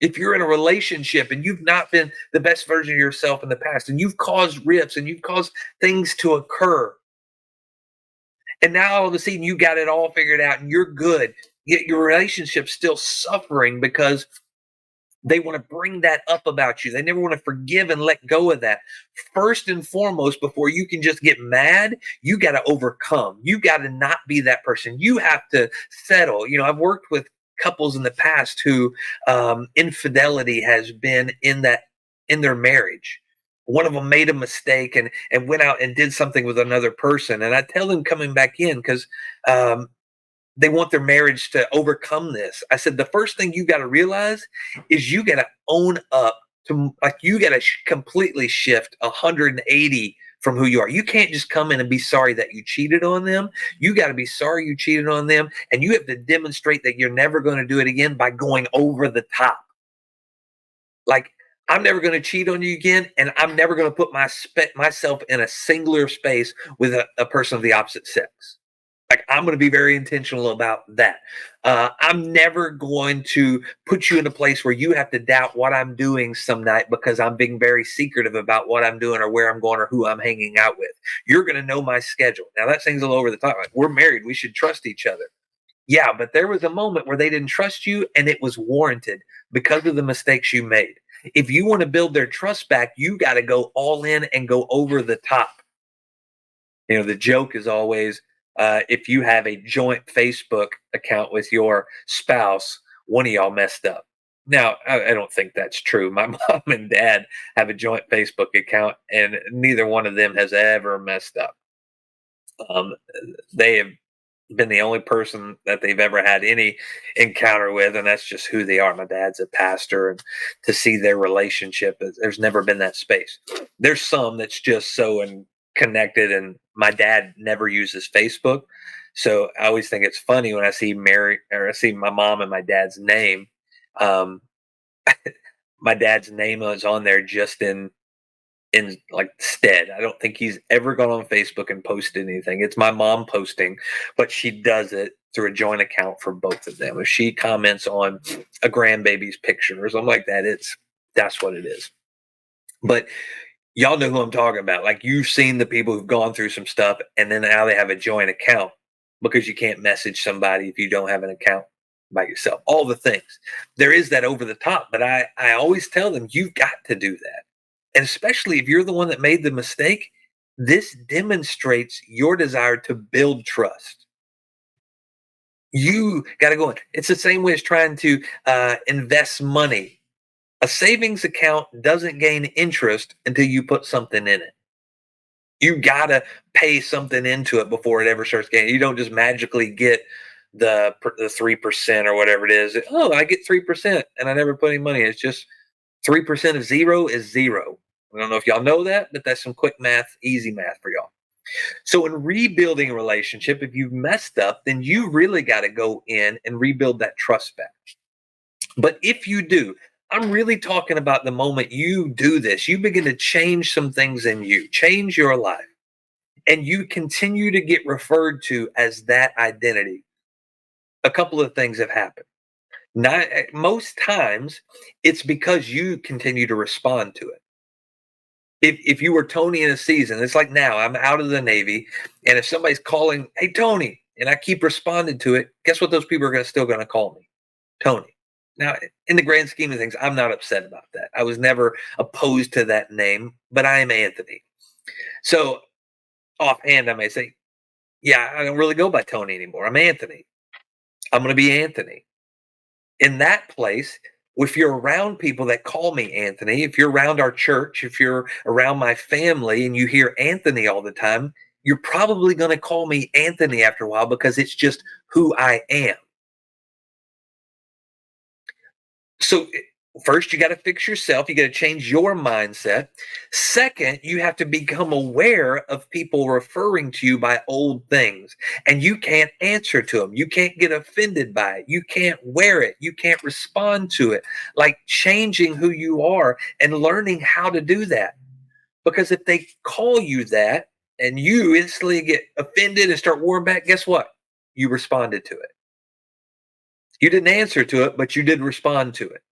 If you're in a relationship and you've not been the best version of yourself in the past and you've caused rifts and you've caused things to occur, and now all of a sudden you got it all figured out and you're good, yet your relationship's still suffering because they want to bring that up about you. They never want to forgive and let go of that. First and foremost, before you can just get mad, you got to overcome. You got to not be that person. You have to settle. I've worked with couples in the past who infidelity has been in their marriage. One of them made a mistake and went out and did something with another person. And I tell them coming back in because they want their marriage to overcome this. I said, the first thing you got to realize is you got to own up to, like, you got to completely shift 180 from who you are. You can't just come in and be sorry that you cheated on them. You got to be sorry you cheated on them. And you have to demonstrate that you're never going to do it again by going over the top. Like, I'm never going to cheat on you again. And I'm never going to put myself in a singular space with a person of the opposite sex. Like, I'm going to be very intentional about that. I'm never going to put you in a place where you have to doubt what I'm doing some night because I'm being very secretive about what I'm doing or where I'm going or who I'm hanging out with. You're going to know my schedule. Now, that seems a little over the top. Like, we're married. We should trust each other. Yeah, but there was a moment where they didn't trust you and it was warranted because of the mistakes you made. If you want to build their trust back, you got to go all in and go over the top. The joke is always, if you have a joint Facebook account with your spouse, one of y'all messed up. Now, I don't think that's true. My mom and dad have a joint Facebook account, and neither one of them has ever messed up. They have been the only person that they've ever had any encounter with, and that's just who they are. My dad's a pastor, and to see their relationship, there's never been that space. There's some that's just so connected, and my dad never uses Facebook, so I always think it's funny when I see Mary or I see my mom and my dad's name. Um, my dad's name is on there just in like stead. I don't think he's ever gone on Facebook and posted anything. It's my mom posting, but she does it through a joint account for both of them. If she comments on a grandbaby's picture or something like that, that's what it is. But y'all know who I'm talking about. Like, you've seen the people who've gone through some stuff and then now they have a joint account because you can't message somebody if you don't have an account by yourself. All the things. There is that over the top, but I always tell them you've got to do that. And especially if you're the one that made the mistake, this demonstrates your desire to build trust. You got to go in. It's the same way as trying to invest money. A savings account doesn't gain interest until you put something in it. You got to pay something into it before it ever starts gaining. You don't just magically get the 3% or whatever it is. Oh, I get 3% and I never put any money. It's just 3% of zero is zero. I don't know if y'all know that, but that's some quick math, easy math for y'all. So in rebuilding a relationship, if you've messed up, then you really got to go in and rebuild that trust back. But if you do, I'm really talking about the moment you do this, you begin to change some things in you, change your life, and you continue to get referred to as that identity. A couple of things have happened. Not most times, it's because you continue to respond to it. If you were Tony in a season, it's like now I'm out of the Navy, and if somebody's calling, "Hey Tony," and I keep responding to it, guess what? Those people are still going to call me Tony. Now, in the grand scheme of things, I'm not upset about that. I was never opposed to that name, but I am Anthony. So offhand, I may say, "Yeah, I don't really go by Tony anymore. I'm Anthony. I'm going to be Anthony." In that place, if you're around people that call me Anthony, if you're around our church, if you're around my family and you hear Anthony all the time, you're probably going to call me Anthony after a while because it's just who I am. So first, you got to fix yourself. You got to change your mindset. Second, you have to become aware of people referring to you by old things, and you can't answer to them. You can't get offended by it. You can't wear it. You can't respond to it. Like changing who you are and learning how to do that. Because if they call you that and you instantly get offended and start warring back, guess what? You responded to it. You didn't answer to it, but you did respond to it.